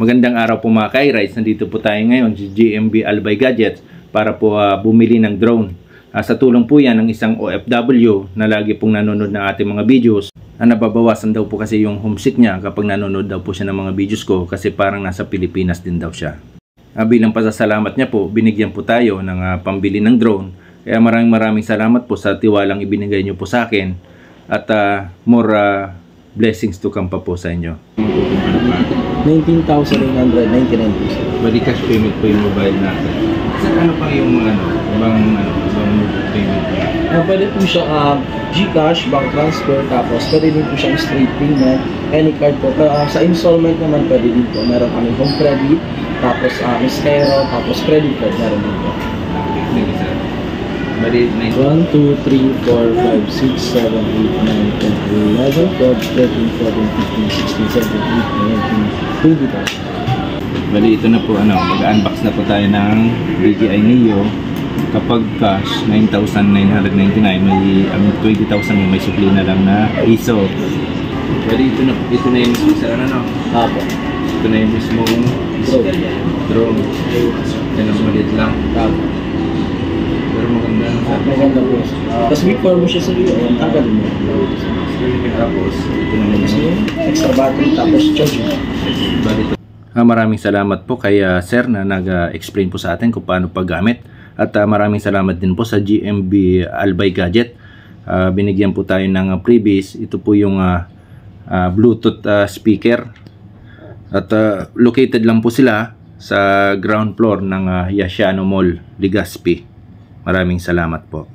Magandang araw po mga ka-iRides. Nandito po tayo ngayon sa GMB Albay Gadgets para po bumili ng drone. Sa tulong po yan ng isang OFW na lagi pong nanonood ng ating mga videos. Nababawasan daw po kasi yung homesick niya kapag nanonood daw po siya ng mga videos ko kasi parang nasa Pilipinas din daw siya. Bilang pasasalamat niya po, binigyan po tayo ng pambili ng drone. Kaya maraming salamat po sa tiwalang ibinigay niyo po sa akin at more blessings to come pa po sa inyo. 19,999 pesos. Bali cash payment po yung mobile natin. Saan ano pa yung ibang payment? Pwede po siya GCash, bank transfer, tapos pwede din po siya straight payment, any card po. Sa installment naman pwede din po. Meron kami home credit, tapos Miskero, tapos credit card meron din po. Thank you, sir. Bali, 1, 2, 3, 4, 5, 6, 7, 8, 9, 10, 11, 12, 13, 14, 15, 16, 17, 18, 19, 20. Bali, ito na po, mag-unbox na po tayo ng DJI Neo. Kapag cash, 9,999, may 20,000 yung may supli na lang na piso. Bali, ito na yung mismo sa Apo. Ito na yung mismo drone. Yan ang maliit lang. Apo. Pero maganda. Maganda po. Tapos before mo siya sa iyo, ayan, tanggalin mo. Tapos, ito naman yung extra battery, tapos charging. Bali, ito. Maraming salamat po kay Sir na nag-explain po sa atin kung paano paggamit. At maraming salamat din po sa GMB Albay Gadget. Binigyan po tayo ng freebies. Ito po yung Bluetooth speaker. At located lang po sila sa ground floor ng Yasiano Mall, Legazpi. Maraming salamat po.